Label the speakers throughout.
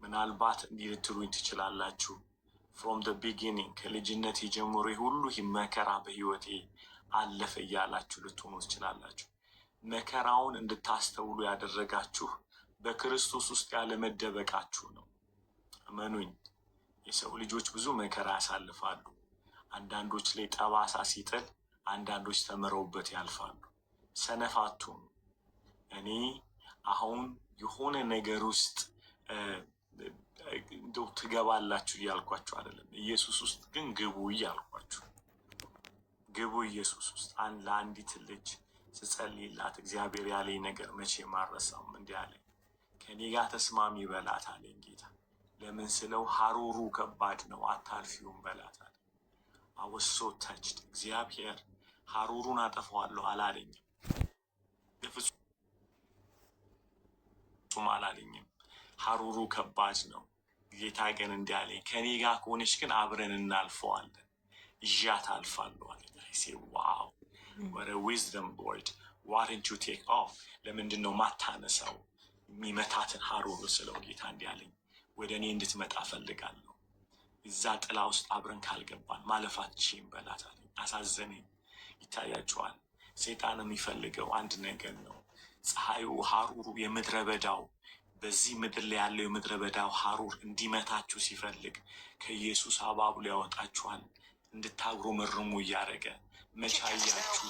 Speaker 1: ምናልባት እንዲህ ልትሉኝ ትችላላችሁ፣ ፍሮም ደ ቢጊኒንግ ከልጅነት ጀምሮ ሁሉ መከራ በህይወቴ አለፈ እያላችሁ ልትሆኑ ትችላላችሁ። መከራውን እንድታስተውሉ ያደረጋችሁ በክርስቶስ ውስጥ ያለመደበቃችሁ ነው። እመኑኝ፣ የሰው ልጆች ብዙ መከራ ያሳልፋሉ። አንዳንዶች ላይ ጠባሳ ሲጥል፣ አንዳንዶች ተምረውበት ያልፋሉ። ሰነፍ አትሁኑ። እኔ አሁን የሆነ ነገር ውስጥ እንደው ትገባላችሁ እያልኳችሁ አይደለም። ኢየሱስ ውስጥ ግን ግቡ እያልኳችሁ። ግቡ ኢየሱስ ውስጥ። ለአንዲት ልጅ ስጸልይላት እግዚአብሔር ያለኝ ነገር መቼ ማረሳውም። እንዲህ አለኝ፣ ከኔ ጋር ተስማሚ በላት አለኝ ጌታ። ለምን ስለው ሀሩሩ ከባድ ነው አታልፊውም በላት አለ። አወሶ ተችድ እግዚአብሔር ሀሩሩን አጠፋዋለሁ አላለኝም፣ በፍጹም አላለኝም። ሀሩሩ ከባድ ነው። ጌታ ግን እንዲህ አለኝ፣ ከኔ ጋር ከሆነች ግን አብረን እናልፈዋለን፣ እዣት አልፋለሁ አለኝ። አይሴ ዋው ወደ ዊዝደም ቦርድ ዋረንት ዩ ቴክ ኦፍ። ለምንድን ነው ማታነሳው? የሚመታትን ሀሩር ስለው ጌታ እንዲህ አለኝ፣ ወደ እኔ እንድትመጣ ፈልጋለሁ። እዛ ጥላ ውስጥ አብረን ካልገባን ማለፋችን በላት አለኝ። አሳዘነኝ። ይታያችኋል፣ ሰይጣን የሚፈልገው አንድ ነገር ነው። ፀሐዩ፣ ሀሩሩ፣ የምድረ በዳው በዚህ ምድር ላይ ያለው የምድረ በዳው ሀሩር እንዲመታችሁ ሲፈልግ ከኢየሱስ አባብሎ ያወጣችኋል። እንድታጉረመርሙ እያደረገ መች አያችሁ?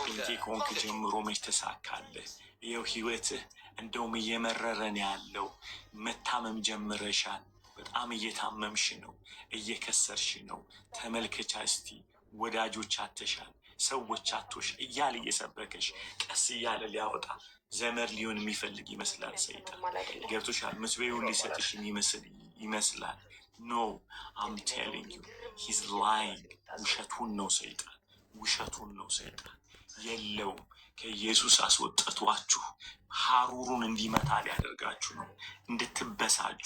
Speaker 1: እንዴ ከሆንክ ጀምሮ መች ተሳካለህ? ይኸው ህይወትህ እንደውም እየመረረን ያለው መታመም ጀምረሻል። በጣም እየታመምሽ ነው፣ እየከሰርሽ ነው። ተመልከቻ እስቲ ወዳጆች አተሻል፣ ሰዎች አቶሽ እያለ እየሰበከሽ ቀስ እያለ ሊያወጣ ዘመድ ሊሆን የሚፈልግ ይመስላል ሰይጣን። ገብቶሻል? ምስቤውን ሊሰጥሽ የሚመስል ይመስላል። ኖ አም ቴሊንግ ዩ ሂዝ ላይንግ። ውሸቱን ነው ሰይጣን፣ ውሸቱን ነው ሰይጣን። የለውም። ከኢየሱስ አስወጥቷችሁ ሀሩሩን እንዲመታ ሊያደርጋችሁ ነው፣ እንድትበሳጩ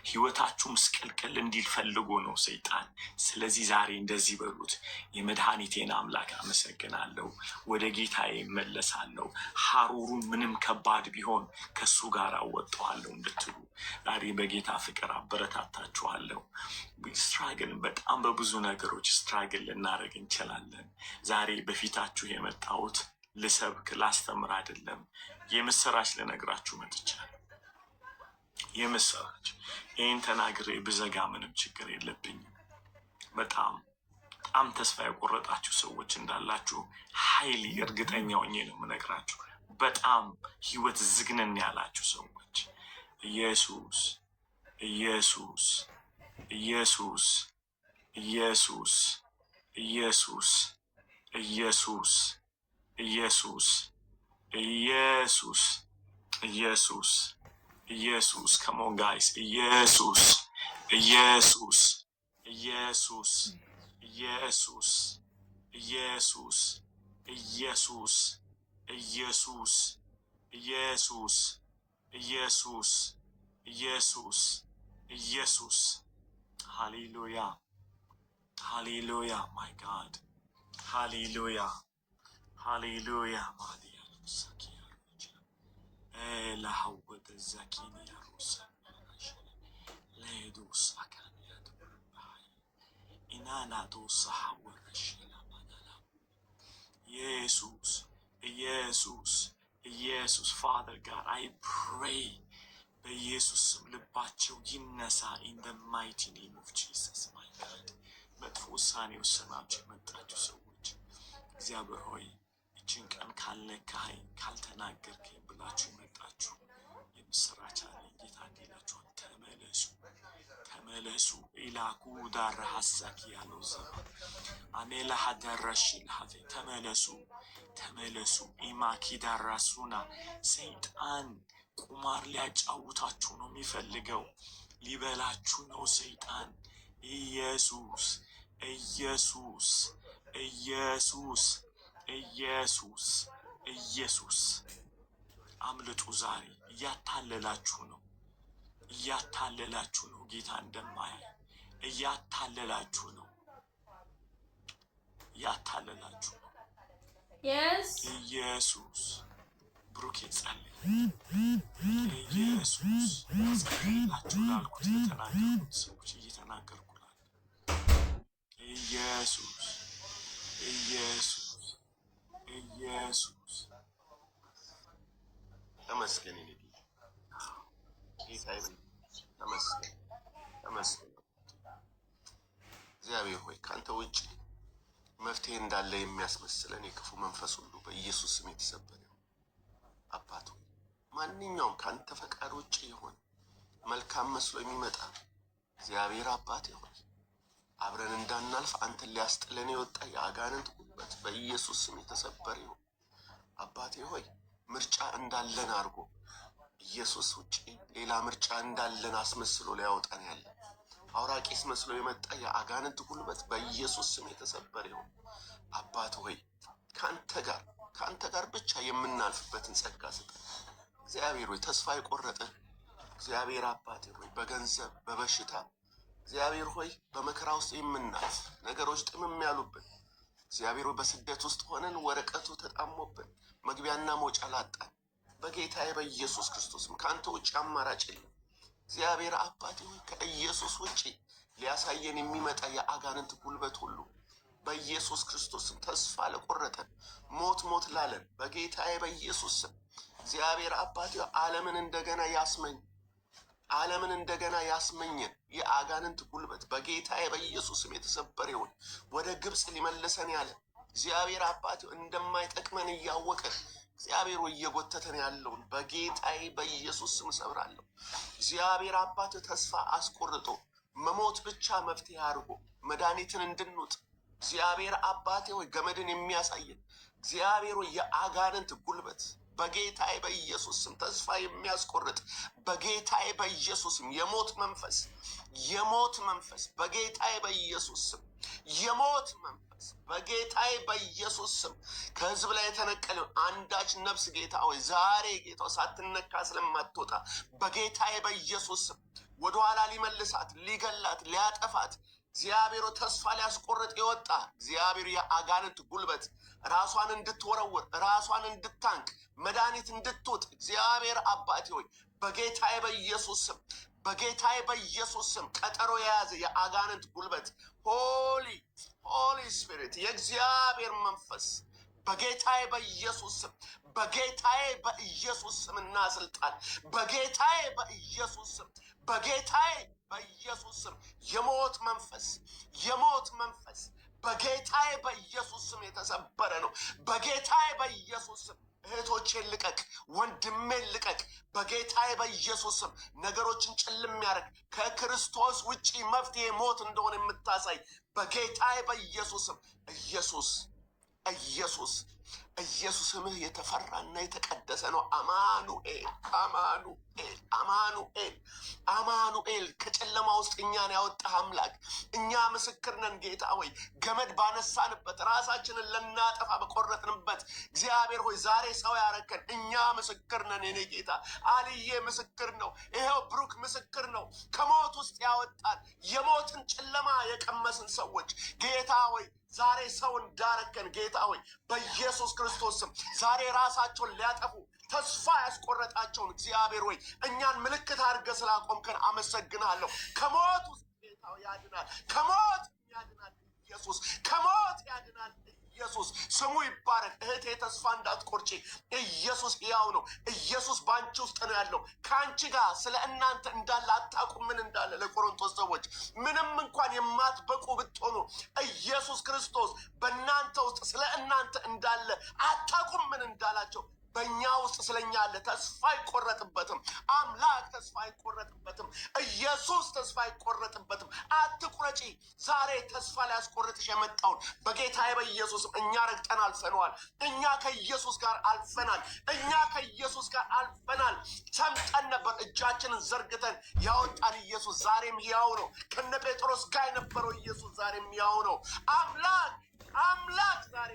Speaker 1: ህይወታችሁ ምስቅልቅል እንዲል ፈልጎ ነው ሰይጣን። ስለዚህ ዛሬ እንደዚህ በሉት፣ የመድኃኒቴን አምላክ አመሰግናለሁ፣ ወደ ጌታዬ እመለሳለሁ፣ ሀሩሩን ምንም ከባድ ቢሆን ከሱ ጋር አወጣዋለሁ እንድትሉ ዛሬ በጌታ ፍቅር አበረታታችኋለሁ። ስትራግል በጣም በብዙ ነገሮች ስትራግል ልናደርግ እንችላለን። ዛሬ በፊታችሁ የመጣሁት ልሰብክ ላስተምር አይደለም፣ የምስራች ልነግራችሁ መጥቻለሁ። የምስራች ይህን ተናግሬ ብዘጋ ምንም ችግር የለብኝም። በጣም ተስፋ የቆረጣችሁ ሰዎች እንዳላችሁ ኃይል እርግጠኛ ሆኜ ነው የምነግራችሁ። በጣም ህይወት ዝግነን ያላችሁ ሰዎች ኢየሱስ ኢየሱስ ኢየሱስ ኢየሱስ ኢየሱስ ኢየሱስ ኢየሱስ ኢየሱስ ኢየሱስ ኢየሱስ come on guys ኢየሱስ ኢየሱስ ኢየሱስ ኢየሱስ ኢየሱስ ኢየሱስ ኢየሱስ ኢየሱስ ኢየሱስ ኢየሱስ ኢየሱስ ሃሌሉያ ሃሌሉያ ማይ ጋድ ሃሌሉያ ሃሌሉያ ማዲያ ሰኪያ ለሐወደ ዘኪኒ ያሩስ ለዱስ አካንያ ተባይ ኢናና ዱስ ሐወረሽ ለማናላ ኢየሱስ ኢየሱስ ኢየሱስ ፋዘር ጋድ አይ ፕሬይ በኢየሱስ ልባቸው ይነሳ in the mighty name of Jesus my God። መጥፎ ውሳኔ ወሰናችሁ የመጣችሁ ሰዎች እግዚአብሔር ሆይ ይህችን ቀን ካልነካኸኝ ካልተናገርከኝ ብላችሁ የመጣችሁ የምስራች አለኝ። ጌታ እንዲላችኋል፣ ተመለሱ ተመለሱ። ኢላኩ ዳር ሐሳኪ ያለው ዘባ አሜላ ሀደረሽ ልሀቴ ተመለሱ ተመለሱ። ኢማኪ ዳራሱና ሰይጣን ቁማር ሊያጫውታችሁ ነው የሚፈልገው፣ ሊበላችሁ ነው ሰይጣን። ኢየሱስ ኢየሱስ ኢየሱስ ኢየሱስ ኢየሱስ አምልጡ። ዛሬ እያታለላችሁ ነው፣ እያታለላችሁ ነው። ጌታ እንደማያይ እያታለላችሁ ነው፣ እያታለላችሁ ነው። ኢየሱስ ብሩክ ይጸልይ። ኢየሱስ ጸልይላችሁ ላልኩት ለተናገሩት ሰዎች እየተናገርኩ ላለ ኢየሱስ ኢየሱስ ኢየሱስ ተመስገን። ጌታ ተመስገን ተመስገን። እግዚአብሔር ሆይ ካንተ ውጭ መፍትሄ እንዳለ የሚያስመስለን የክፉ መንፈስ ሁሉ በኢየሱስ ስም የተሰበረ ነው። አባት ሆይ ማንኛውም ካንተ ፈቃድ ውጭ የሆነ መልካም መስሎ የሚመጣ እግዚአብሔር አባት ሆይ አብረን እንዳናልፍ አንተን ሊያስጥለን የወጣ የአጋንንት ጉልበት በኢየሱስ ስም የተሰበረ ነው። አባቴ ሆይ ምርጫ እንዳለን አድርጎ ኢየሱስ ውጭ ሌላ ምርጫ እንዳለን አስመስሎ ሊያወጣን ያለ አውራቂስ መስሎ የመጣ የአጋንንት ጉልበት በኢየሱስ ስም የተሰበረ ነው። አባት ሆይ ካንተ ጋር ብቻ የምናልፍበትን ጸጋ ስጠን። እግዚአብሔር ሆይ ተስፋ የቆረጥን እግዚአብሔር አባት ሆይ በገንዘብ በበሽታ እግዚአብሔር ሆይ በመከራ ውስጥ የምናልፍ ነገሮች ጥምም ያሉብን እግዚአብሔር ሆይ በስደት ውስጥ ሆነን ወረቀቱ ተጣሞብን መግቢያና መውጫ ላጣን በጌታዬ በኢየሱስ ክርስቶስም ካንተ ውጭ አማራጭ የለም። እግዚአብሔር አባቴ ሆይ ከኢየሱስ ውጭ ሊያሳየን የሚመጣ የአጋንንት ጉልበት ሁሉ በኢየሱስ ክርስቶስም ተስፋ ለቆረጠን ሞት ላለን በጌታዬ በኢየሱስ ስም እግዚአብሔር አባቴ ዓለምን እንደገና ያስመኘን የአጋንንት ጉልበት በጌታዬ በኢየሱስ ስም የተሰበረ ይሁን። ወደ ግብጽ ሊመልሰን ያለ እግዚአብሔር አባቴ እንደማይጠቅመን እያወቀ እግዚአብሔር እየጎተተን ያለውን በጌታዬ በኢየሱስ ስም ሰብራለሁ። እግዚአብሔር አባት ተስፋ አስቆርጦ መሞት ብቻ መፍትሄ አድርጎ መድኃኒትን እንድንውጥ እግዚአብሔር አባቴ ሆይ ገመድን የሚያሳየን እግዚአብሔር የአጋንንት ጉልበት በጌታዬ በኢየሱስ ስም ተስፋ የሚያስቆርጥ በጌታዬ በኢየሱስ ስም የሞት መንፈስ በጌታዬ በኢየሱስ ስም የሞት መንፈስ በጌታዬ በኢየሱስ ስም ከህዝብ ላይ የተነቀለው አንዳች ነፍስ ጌታ ሆይ ዛሬ ጌታ ሳትነካ ስለማትወጣ በጌታዬ በኢየሱስ ስም ወደኋላ ሊመልሳት ሊገላት ሊያጠፋት እግዚአብሔር ተስፋ ሊያስቆርጥ የወጣ እግዚአብሔር የአጋንንት ጉልበት ራሷን እንድትወረውር ራሷን እንድታንቅ መድኃኒት እንድትውጥ እግዚአብሔር አባቴ ሆይ በጌታዬ በኢየሱስ ስም ቀጠሮ የያዘ የአጋንንት ጉልበት ሆሊ ስፒሪት የእግዚአብሔር መንፈስ በጌታዬ በኢየሱስ ስምና ስልጣን በጌታዬ በኢየሱስ ስም የሞት መንፈስ በጌታዬ በኢየሱስ ስም የተሰበረ ነው። በጌታዬ በኢየሱስ ስም እህቶቼን ልቀቅ፣ ወንድሜን ልቀቅ። በጌታዬ በኢየሱስ ስም ነገሮችን ጭልም ያደርግ ከክርስቶስ ውጪ መፍትሄ ሞት እንደሆነ የምታሳይ በጌታዬ በኢየሱስ ስም ኢየሱስ ስምህ የተፈራና የተቀደሰ ነው። አማኑኤል ከጨለማ ውስጥ እኛን ያወጣህ አምላክ እኛ ምስክር ነን። ጌታ ሆይ ገመድ ባነሳንበት ራሳችንን ልናጠፋ በቆረጥንበት እግዚአብሔር ሆይ ዛሬ ሰው ያረከን እኛ ምስክር ነን። የኔ ጌታ አልዬ ምስክር ነው። ይሄው ብሩክ ምስክር ነው። ከሞት ውስጥ ያወጣን የሞትን ጨለማ የቀመስን ሰዎች ጌታ ሆይ ዛሬ ሰው እንዳረከን ጌታ ሆይ በኢየሱስ ክርስቶስ ስም ዛሬ ራሳቸውን ሊያጠፉ ተስፋ ያስቆረጣቸውን እግዚአብሔር ሆይ እኛን ምልክት አድርገህ ስላቆምከን አመሰግናለሁ። ከሞት ውስጥ ጌታ ያድናል። ከሞት ያድናል ኢየሱስ። ከሞት ያድናል ኢየሱስ። ስሙ ይባረክ። እህቴ ተስፋ እንዳትቆርጪ። ኢየሱስ ሕያው ነው። ኢየሱስ በአንቺ ውስጥ ነው ያለው። ከአንቺ ጋር ስለ እናንተ እንዳለ አታውቁም ምን እንዳለ ለቆሮንቶስ ሰዎች ምንም እንኳን የማትበቁ ብትሆኑ ኢየሱስ ክርስቶስ በእናንተ ውስጥ ስለ እናንተ እንዳለ አታውቁም ምን እንዳላቸው በእኛ ውስጥ ስለኛ አለ። ተስፋ አይቆረጥበትም። አምላክ ተስፋ አይቆረጥበትም። ኢየሱስ ተስፋ አይቆረጥበትም። አትቁረጪ። ዛሬ ተስፋ ሊያስቆርጥሽ የመጣውን በጌታዬ በኢየሱስ እኛ ረግጠን አልፈነዋል። እኛ ከኢየሱስ ጋር አልፈናል። ሰምጠን ነበር፣ እጃችንን ዘርግተን ያወጣን ኢየሱስ ዛሬም ሕያው ነው። ከነ ጴጥሮስ ጋር የነበረው ኢየሱስ ዛሬም ሕያው ነው። አምላክ ዛሬ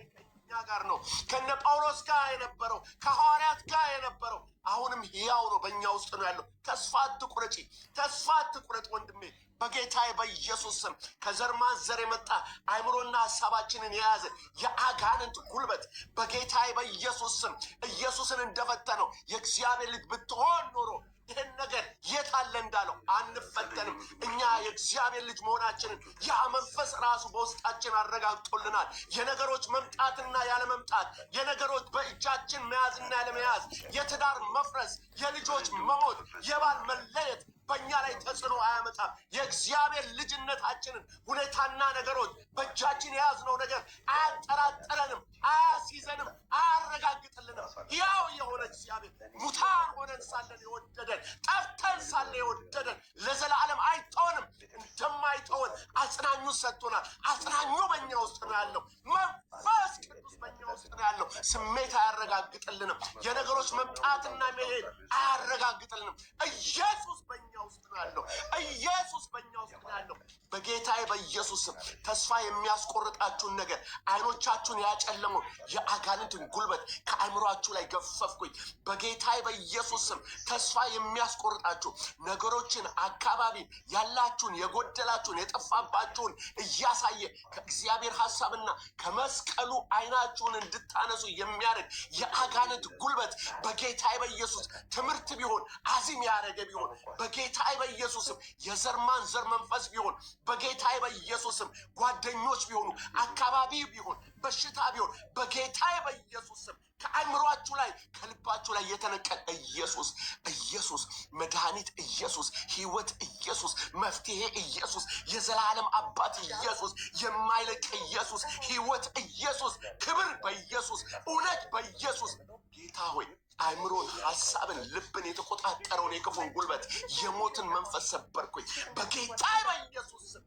Speaker 2: ከኛ ጋር ነው። ከነ ጳውሎስ ጋር የነበረው ከሐዋርያት ጋር የነበረው አሁንም ሕያው ነው፣ በእኛ ውስጥ ነው ያለው። ተስፋ አትቁረጪ፣ ተስፋ አትቁረጥ ወንድሜ። በጌታዬ በኢየሱስ ስም ከዘር ማንዘር የመጣ አእምሮና ሐሳባችንን የያዘ የአጋንንት ጉልበት በጌታዬ በኢየሱስ ስም ኢየሱስን እንደፈተነው የእግዚአብሔር ልጅ ብትሆን ኖሮ ይህን ነገር የት አለ እንዳለው አንፈተንም። እኛ የእግዚአብሔር ልጅ መሆናችንን ያ መንፈስ ራሱ በውስጣችን አረጋግጦልናል። የነገሮች መምጣትና ያለመምጣት፣ የነገሮች በእጃችን መያዝና ያለመያዝ፣ የትዳር መፍረስ፣ የልጆች መሞት፣ የባል መለየት በእኛ ላይ ተጽዕኖ አያመጣም። የእግዚአብሔር ልጅነታችንን ሁኔታና ነገሮች በእጃችን የያዝነው ነገር አያጠራጥረንም፣ አያስይዘንም፣ አያረጋግጥልንም። ያው የሆነ እግዚአብሔር ሙታን ሆነን ሳለን የወደደን፣ ጠፍተን ሳለ የወደደን ለዘላለም አይተወንም። እንደማይተወን አጽናኙን ሰጥቶናል። አጽናኙ በእኛ ውስጥ ነው ያለው። መንፈስ ቅዱስ በእኛ ውስጥ ነው ያለው። ስሜት አያረጋግጥልንም። የነገሮች መምጣትና መሄድ አያረጋግጥልንም። ኢየሱስ በእኛ ውስጥ ነው ያለው። ኢየሱስ በእኛ ውስጥ ነው ያለው። በጌታዬ በኢየሱስ ስም ተስፋ የሚያስቆርጣችሁን ነገር፣ አይኖቻችሁን ያጨለመው የአጋንንትን ጉልበት ከአእምሯችሁ ላይ ገፈፍኩኝ። በጌታዬ በኢየሱስ ስም ተስፋ የሚያስቆርጣችሁ ነገሮችን፣ አካባቢ ያላችሁን፣ የጎደላችሁን፣ የጠፋባችሁን እያሳየ ከእግዚአብሔር ሐሳብና ከመስቀሉ አይናችሁን እንድታነሱ የሚያደርግ የአጋንንት ጉልበት በጌታዬ በኢየሱስ ትምህርት ቢሆን አዚም ያደረገ ቢሆን በጌታዬ በኢየሱስም የዘር ማንዘር መንፈስ ቢሆን በጌታዬ በኢየሱስም ጓደኞች ቢሆኑ አካባቢ ቢሆን በሽታ ቢሆን በጌታዬ በኢየሱስም ከአእምሯችሁ ላይ ከልባችሁ ላይ የተነቀለ ኢየሱስ ኢየሱስ መድኃኒት ኢየሱስ ሕይወት ኢየሱስ መፍትሄ ኢየሱስ የዘላለም አባት ኢየሱስ የማይለቅ ኢየሱስ ሕይወት ኢየሱስ ክብር በኢየሱስ እውነት በኢየሱስ ጌታ ሆይ አእምሮን፣ ሐሳብን፣ ልብን የተቆጣጠረውን የክፉን ጉልበት የሞትን መንፈስ ሰበርኩኝ በጌታ በኢየሱስ ስም።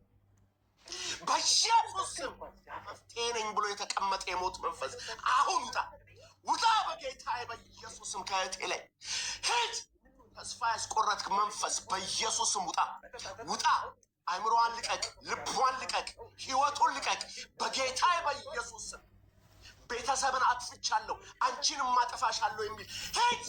Speaker 2: በኢየሱስ ስም መፍትሄ ነኝ ብሎ የተቀመጠ የሞት መንፈስ አሁን ውጣ፣ ውጣ በጌታ በኢየሱስ ስም። ከእህቴ ላይ ሂድ። ተስፋ ያስቆረጥክ መንፈስ በኢየሱስ ስም ውጣ፣ ውጣ። አእምሮዋን ልቀቅ፣ ልቧን ልቀቅ፣ ሕይወቱን ልቀቅ በጌታ በኢየሱስ ስም። ቤተሰብን አጥፍቻለሁ አንቺንም ማጠፋሻለሁ የሚል ሄድ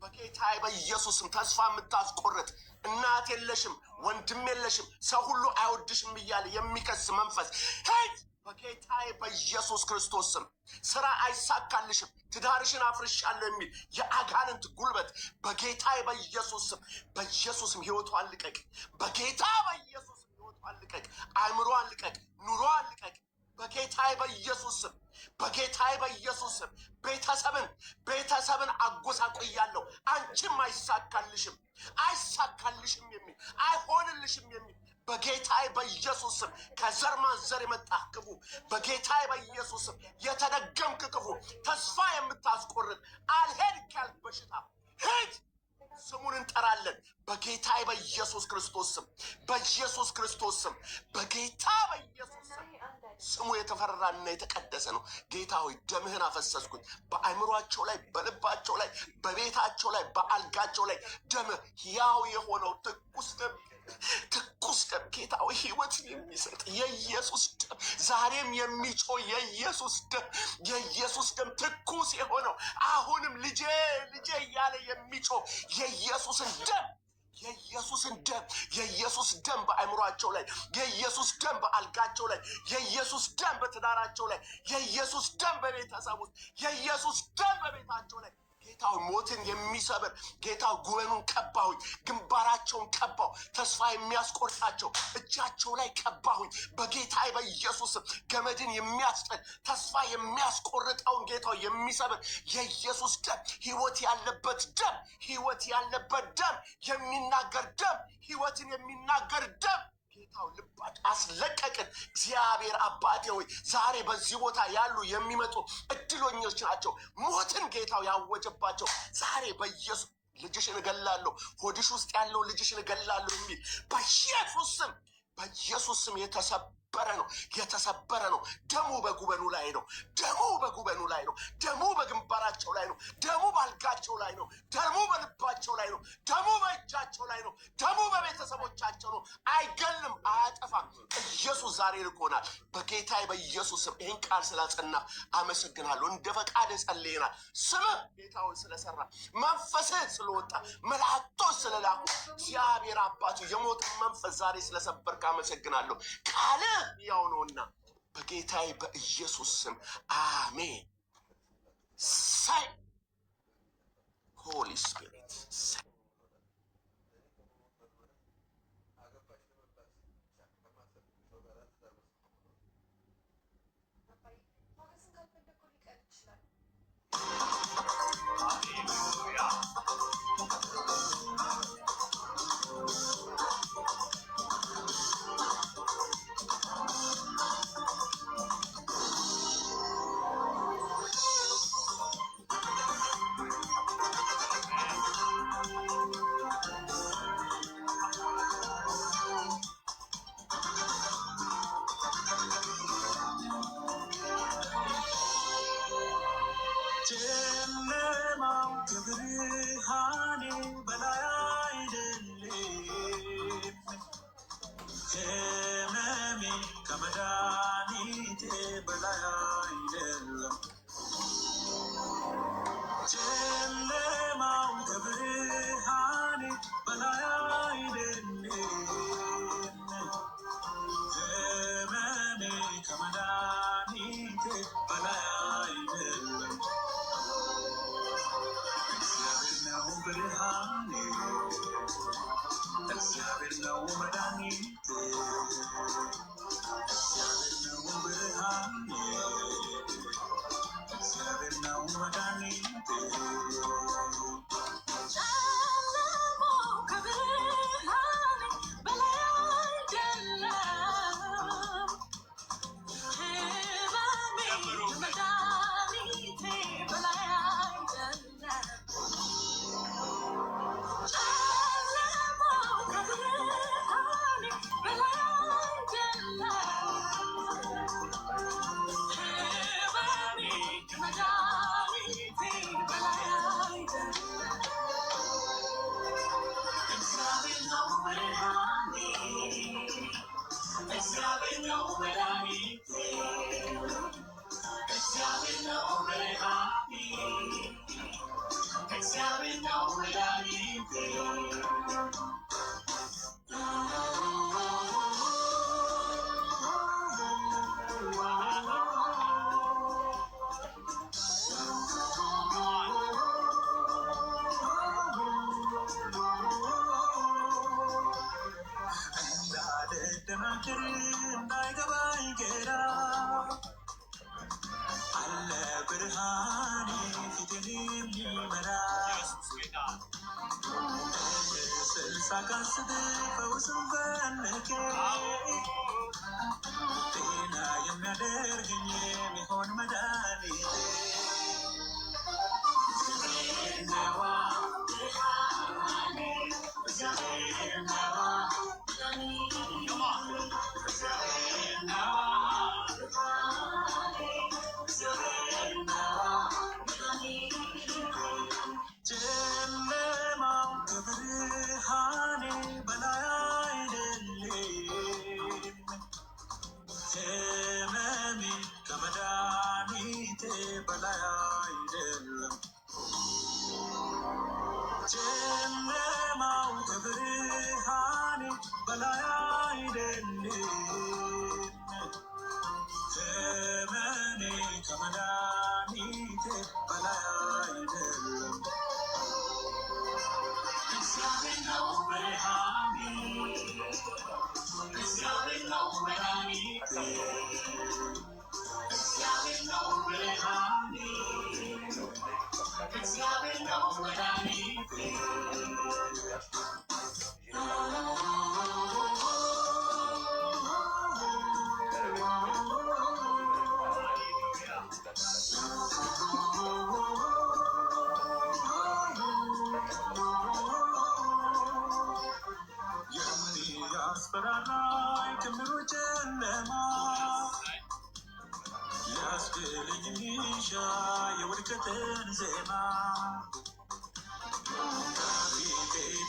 Speaker 2: በጌታዬ በኢየሱስም። ተስፋ የምታስቆርጥ እናት የለሽም፣ ወንድም የለሽም፣ ሰው ሁሉ አይወድሽም እያለ የሚከስ መንፈስ ሄድ በጌታዬ በኢየሱስ ክርስቶስ ስም። ስራ አይሳካልሽም፣ ትዳርሽን አፍርሻለሁ የሚል የአጋንንት ጉልበት በጌታዬ በኢየሱስ ስም፣ በኢየሱስም ሕይወቷን ልቀቅ፣ በጌታ በኢየሱስም ሕይወቷን ልቀቅ፣ አእምሮዋን ልቀቅ፣ ኑሮዋን ልቀቅ በጌታዬ በኢየሱስ ስም፣ በጌታዬ በኢየሱስ ስም። ቤተሰብን አጎሳቆያለሁ አንቺም አይሳካልሽም፣ አይሳካልሽም የሚል አይሆንልሽም የሚል በጌታዬ በኢየሱስ ስም ከዘር ማንዘር የመጣ ክፉ በጌታዬ በኢየሱስ ስም የተደገምክ ክፉ ተስፋ የምታስቆርጥ አልሄድ ካልክ በሽታ ሂድ። ስሙን እንጠራለን በጌታዬ በኢየሱስ ክርስቶስ ስም፣ በኢየሱስ ክርስቶስ ስም፣ በጌታ በኢየሱስ ስም። ስሙ የተፈራና የተቀደሰ ነው። ጌታ ሆይ ደምህን አፈሰስኩኝ በአእምሯቸው ላይ፣ በልባቸው ላይ፣ በቤታቸው ላይ፣ በአልጋቸው ላይ ደምህ ሕያው የሆነው ትኩስ ደም፣ ትኩስ ደም ጌታ ሆይ ሕይወትን የሚሰጥ የኢየሱስ ደም፣ ዛሬም የሚጮህ የኢየሱስ ደም፣ የኢየሱስ ደም ትኩስ የሆነው አሁንም ልጄ ልጄ እያለ የሚጮህ የኢየሱስን ደም፣ የኢየሱስን ደም፣ የኢየሱስ ደም በአእምሯቸው ላይ፣ የኢየሱስ ደም በአልጋቸው ላይ፣ የኢየሱስ ደም በትዳራቸው ላይ፣ የኢየሱስ ደም በቤተሰብ ውስጥ፣ የኢየሱስ ደም በቤታቸው ላይ ጌታው ሞትን የሚሰብር ጌታው ጉበኑን ቀባሁኝ፣ ግንባራቸውን ቀባሁ፣ ተስፋ የሚያስቆርጣቸው እጃቸው ላይ ቀባሁኝ በጌታዬ በኢየሱስም። ገመድን የሚያስጥል ተስፋ የሚያስቆርጠውን ጌታው የሚሰብር የኢየሱስ ደም፣ ሕይወት ያለበት ደም፣ ሕይወት ያለበት ደም፣ የሚናገር ደም፣ ሕይወትን የሚናገር ደም ጌታው ልባጭ አስለቀቅን። እግዚአብሔር አባቴ ሆይ ዛሬ በዚህ ቦታ ያሉ የሚመጡ እድሎኞች ናቸው። ሞትን ጌታው ያወጀባቸው ዛሬ በኢየሱስ ልጅሽን እገላለሁ፣ ሆድሽ ውስጥ ያለው ልጅሽን እገላለሁ የሚል በኢየሱስ ስም፣ በኢየሱስ ስም የተሰበረ ነው፣ የተሰበረ ነው። ደሙ በጉበኑ ላይ ነው፣ ደሙ በጉበኑ ላይ ነው፣ ደሙ በግንባራቸው ላይ ነው፣ ደሙ ባልጋቸው ላይ ነው፣ ደሙ በልባቸው ላይ ነው፣ ደሙ በእጃቸው ላይ ነው፣ ደሙ በቤተሰቦች የተመቻቸው ነው። አይገልም፣ አያጠፋም። ኢየሱስ ዛሬ ልኮናል። በጌታዬ በኢየሱስም ይህን ቃል ስላጸና አመሰግናለሁ። እንደ ፈቃድ ጸልየናል። ስምህ ጌታውን ስለሰራ መንፈስህ ስለወጣ መላእክቶች ስለላኩ እግዚአብሔር አባቱ የሞትን መንፈስ ዛሬ ስለሰበርክ አመሰግናለሁ። ቃልህ ያው ነውና በጌታዬ በኢየሱስ ስም አሜን። ሳይ ሆሊ ስፒሪት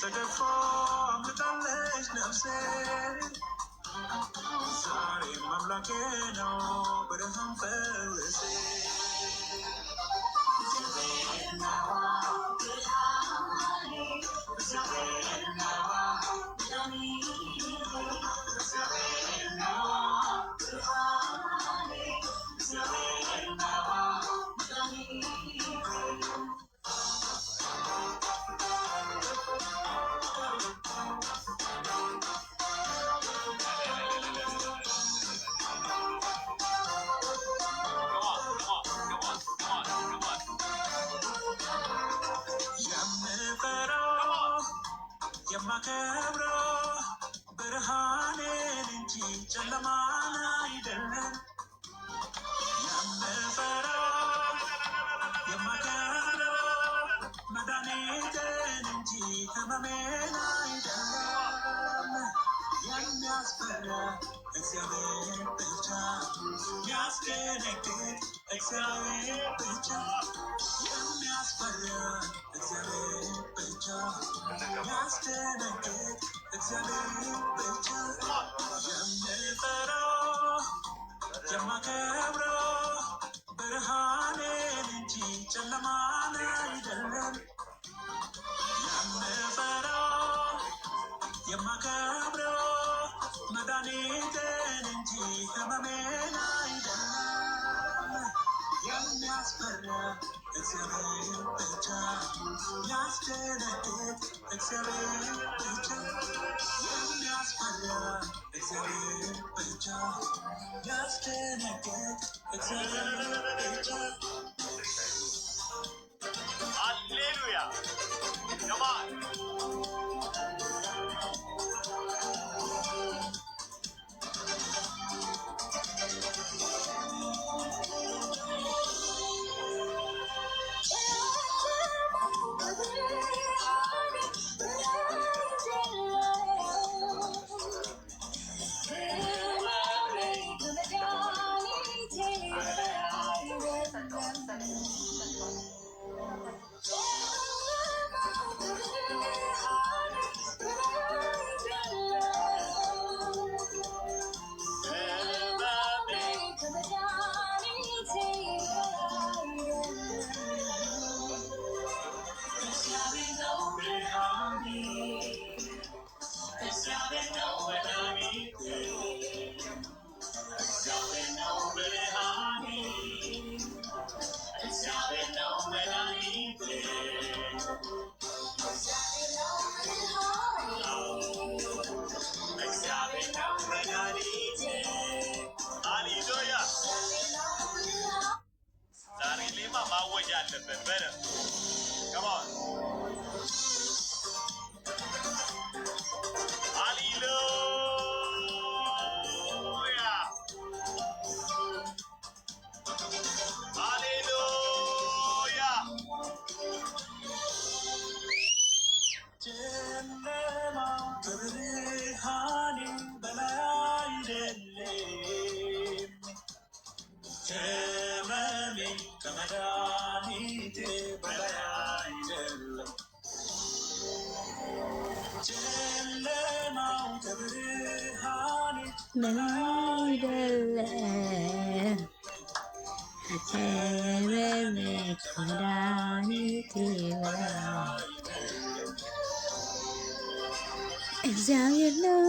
Speaker 3: ተገፎ አምልጣለች
Speaker 1: ነፍሴ ዛሬ መምላኬ ነው ብርሃን ፈውሴ የማከብረው ብርሃኔን እንጂ ጨለማን አይደለም የምፈራው የማከብረው መድኃኒቴን እንጂ ህመሜን አይደለም የሚያስፈራ እግዚአብሔር ብቻ የሚያስደነግጥ እግዚአብሔር ብቻ የሚያስፈራ እግዚአብሔር ብቻ የሚያስደነግጥ እግዚአብሔር ብቻ የምፈራው የማከብረው ብርሃኔን እንጂ ጨለማን አይደለም የምፈራው የማከብረው መድኃኒቴን እንጂ ህመሜን አይደለም የሚያስፈራ እግዚአብሔር ብቻ የሚያስደነግጥ እግዚአብሔር ብቻ የሚያስፈራ እግዚአብሔር ብቻ የሚያስደነግጥ እግዚአብሔር ብቻ ሃሌሉያ ከማን ማወጅ አለበት በደንብ ከማን ሃሌሉያ ሃሌሉያ ጨለማው ከብርሃኔ በላይ አይደለም ከመሜ ከመድኃኒቴ በላይ አይደለም ጨለማው ከብርሃኔ በላይ አይደለም ከመሜ ከመድኃኒቴ በላይ እግዚአብሔር ነው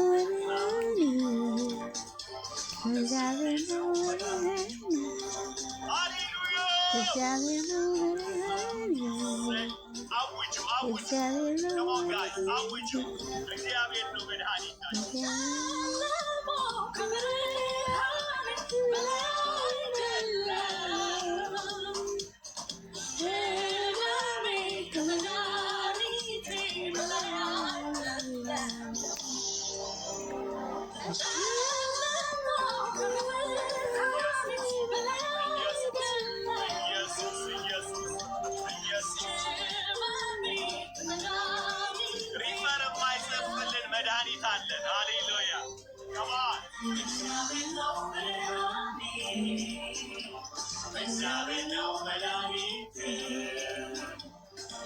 Speaker 1: እግዚአብሔር ነው እግዚአብሔር ነው እግዚአብሔር ነው መድኃኒት አለን። ሃሌሉያ ከማን እግዚአብሔር ነው መድኃኒቴ እግዚአብሔር ነው መድኃኒቴ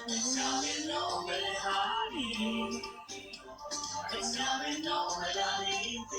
Speaker 1: እግዚአብሔር ነው መድኃኒቴ እግዚአብሔር ነው መድኃኒቴ